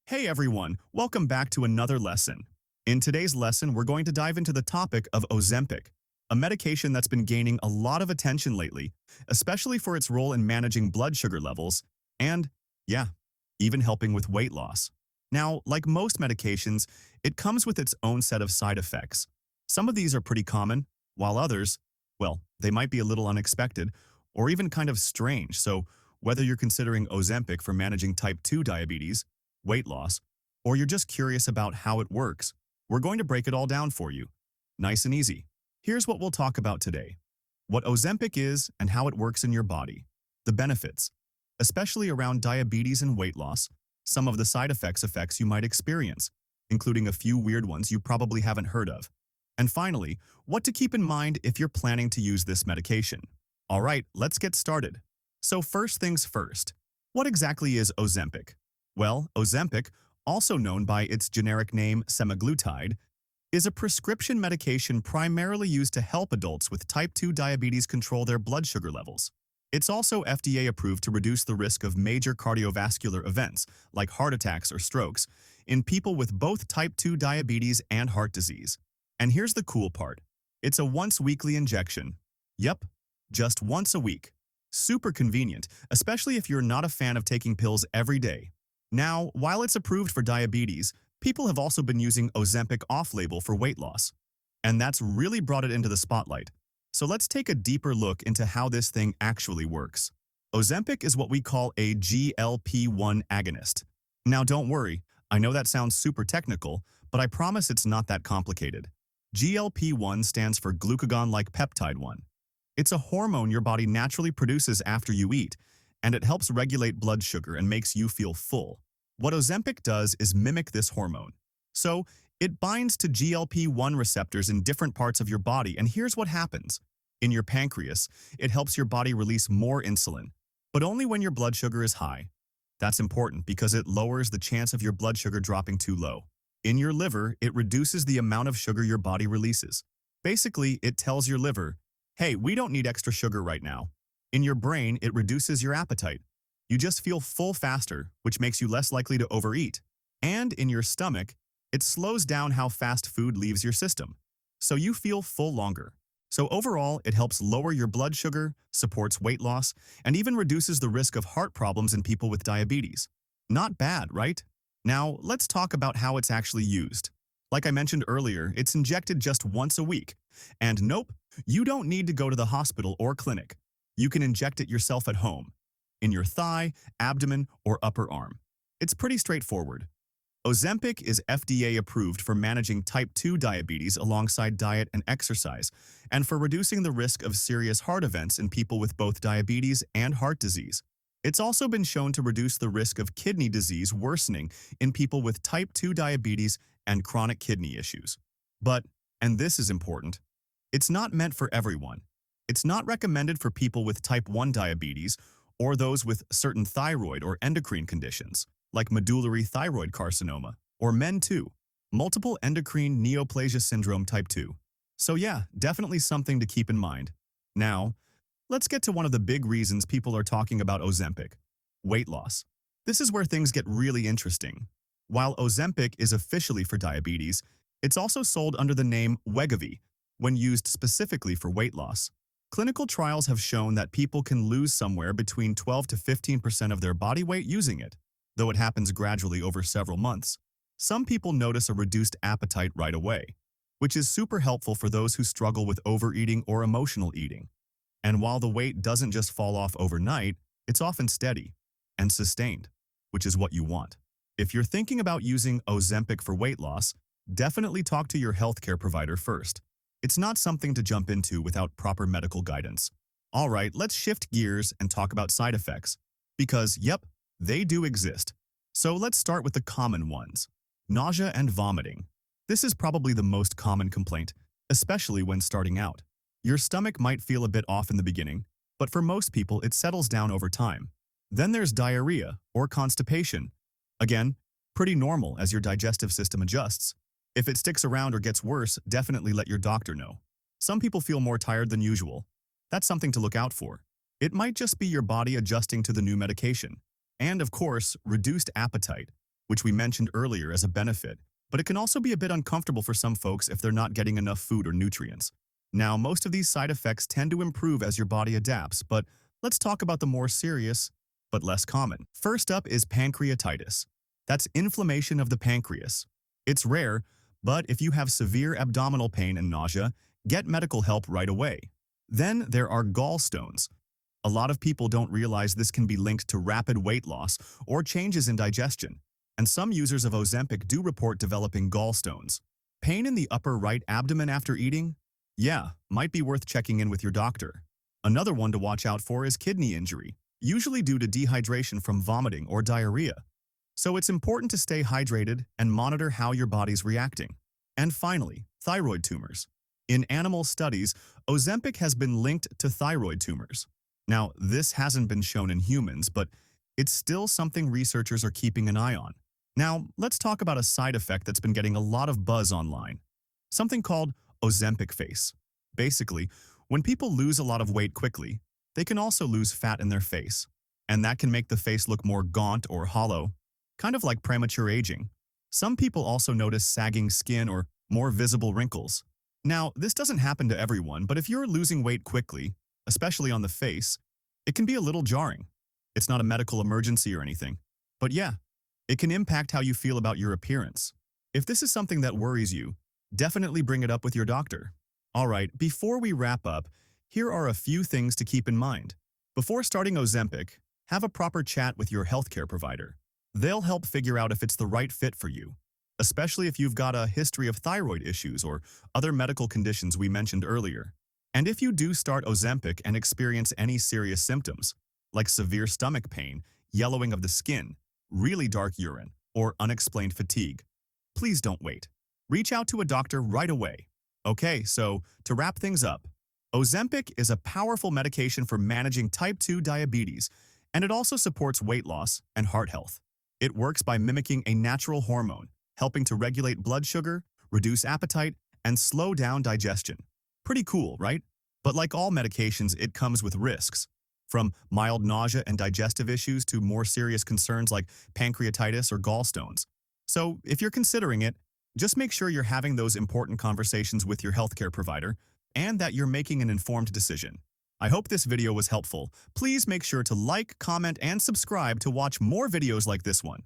Hey everyone, welcome back to another lesson. In today's lesson, we're going to dive into the topic of Ozempic, a medication that's been gaining a lot of attention lately, especially for its role in managing blood sugar levels and, yeah, even helping with weight loss. Now, like most medications, it comes with its own set of side effects. Some of these are pretty common, while others, well, they might be a little unexpected or even kind of strange. So, whether you're considering Ozempic for managing type 2 diabetes, weight loss, or you're just curious about how it works, we're going to break it all down for you. Nice and easy. Here's what we'll talk about today. What Ozempic is and how it works in your body. The benefits, especially around diabetes and weight loss. Some of the side effects you might experience, including a few weird ones you probably haven't heard of. And finally, what to keep in mind if you're planning to use this medication. All right, let's get started. So first things first, what exactly is Ozempic? Well, Ozempic, also known by its generic name semaglutide, is a prescription medication primarily used to help adults with type 2 diabetes control their blood sugar levels. It's also FDA approved to reduce the risk of major cardiovascular events, like heart attacks or strokes, in people with both type 2 diabetes and heart disease. And here's the cool part. It's a once-weekly injection. Yep, just once a week. Super convenient, especially if you're not a fan of taking pills every day. Now, while it's approved for diabetes, people have also been using Ozempic off-label for weight loss. And that's really brought it into the spotlight. So let's take a deeper look into how this thing actually works. Ozempic is what we call a GLP-1 agonist. Now don't worry, I know that sounds super technical, but I promise it's not that complicated. GLP-1 stands for glucagon-like peptide 1. It's a hormone your body naturally produces after you eat, and it helps regulate blood sugar and makes you feel full. What Ozempic does is mimic this hormone. So, it binds to GLP-1 receptors in different parts of your body, and here's what happens. In your pancreas, it helps your body release more insulin, but only when your blood sugar is high. That's important because it lowers the chance of your blood sugar dropping too low. In your liver, it reduces the amount of sugar your body releases. Basically, it tells your liver, hey, we don't need extra sugar right now. In your brain, it reduces your appetite. You just feel full faster, which makes you less likely to overeat. And in your stomach, it slows down how fast food leaves your system, so you feel full longer. So overall, it helps lower your blood sugar, supports weight loss, and even reduces the risk of heart problems in people with diabetes. Not bad, right? Now, let's talk about how it's actually used. Like I mentioned earlier, it's injected just once a week. And nope, you don't need to go to the hospital or clinic. You can inject it yourself at home, in your thigh, abdomen, or upper arm. It's pretty straightforward. Ozempic is FDA approved for managing type 2 diabetes alongside diet and exercise, and for reducing the risk of serious heart events in people with both diabetes and heart disease. It's also been shown to reduce the risk of kidney disease worsening in people with type 2 diabetes and chronic kidney issues. But, and this is important, it's not meant for everyone. It's not recommended for people with type 1 diabetes or those with certain thyroid or endocrine conditions, like medullary thyroid carcinoma, or MEN 2, multiple endocrine neoplasia syndrome type 2. So yeah, definitely something to keep in mind. Now, let's get to one of the big reasons people are talking about Ozempic: weight loss. This is where things get really interesting. While Ozempic is officially for diabetes, it's also sold under the name Wegovy when used specifically for weight loss. Clinical trials have shown that people can lose somewhere between 12 to 15% of their body weight using it, though it happens gradually over several months. Some people notice a reduced appetite right away, which is super helpful for those who struggle with overeating or emotional eating. And while the weight doesn't just fall off overnight, it's often steady and sustained, which is what you want. If you're thinking about using Ozempic for weight loss, definitely talk to your healthcare provider first. It's not something to jump into without proper medical guidance. All right, let's shift gears and talk about side effects. Because, yep, they do exist. So let's start with the common ones. Nausea and vomiting. This is probably the most common complaint, especially when starting out. Your stomach might feel a bit off in the beginning, but for most people it settles down over time. Then there's diarrhea or constipation. Again, pretty normal as your digestive system adjusts. If it sticks around or gets worse, definitely let your doctor know. Some people feel more tired than usual. That's something to look out for. It might just be your body adjusting to the new medication. And of course, reduced appetite. which we mentioned earlier as a benefit, but it can also be a bit uncomfortable for some folks if they're not getting enough food or nutrients. Now, most of these side effects tend to improve as your body adapts, but let's talk about the more serious, but less common. First up is pancreatitis. That's inflammation of the pancreas. It's rare, but if you have severe abdominal pain and nausea, get medical help right away. Then there are gallstones. A lot of people don't realize this can be linked to rapid weight loss or changes in digestion, and some users of Ozempic do report developing gallstones. Pain in the upper right abdomen after eating? Yeah, might be worth checking in with your doctor. Another one to watch out for is kidney injury, usually due to dehydration from vomiting or diarrhea. So it's important to stay hydrated and monitor how your body's reacting. And finally, thyroid tumors. In animal studies, Ozempic has been linked to thyroid tumors. Now, this hasn't been shown in humans, but it's still something researchers are keeping an eye on. Now, let's talk about a side effect that's been getting a lot of buzz online. Something called Ozempic face. Basically, when people lose a lot of weight quickly, they can also lose fat in their face, and that can make the face look more gaunt or hollow, kind of like premature aging. Some people also notice sagging skin or more visible wrinkles. Now, this doesn't happen to everyone, but if you're losing weight quickly, especially on the face, it can be a little jarring. It's not a medical emergency or anything, but yeah, it can impact how you feel about your appearance. If this is something that worries you, definitely bring it up with your doctor. Alright, before we wrap up, here are a few things to keep in mind. Before starting Ozempic, have a proper chat with your healthcare provider. They'll help figure out if it's the right fit for you, especially if you've got a history of thyroid issues or other medical conditions we mentioned earlier. And if you do start Ozempic and experience any serious symptoms, like severe stomach pain, yellowing of the skin, really dark urine, or unexplained fatigue, please don't wait. Reach out to a doctor right away. Okay, so to wrap things up, Ozempic is a powerful medication for managing type 2 diabetes, and it also supports weight loss and heart health. It works by mimicking a natural hormone, helping to regulate blood sugar, reduce appetite, and slow down digestion. Pretty cool, right? But like all medications, it comes with risks, from mild nausea and digestive issues to more serious concerns like pancreatitis or gallstones. So if you're considering it, just make sure you're having those important conversations with your healthcare provider and that you're making an informed decision. I hope this video was helpful. Please make sure to like, comment, and subscribe to watch more videos like this one.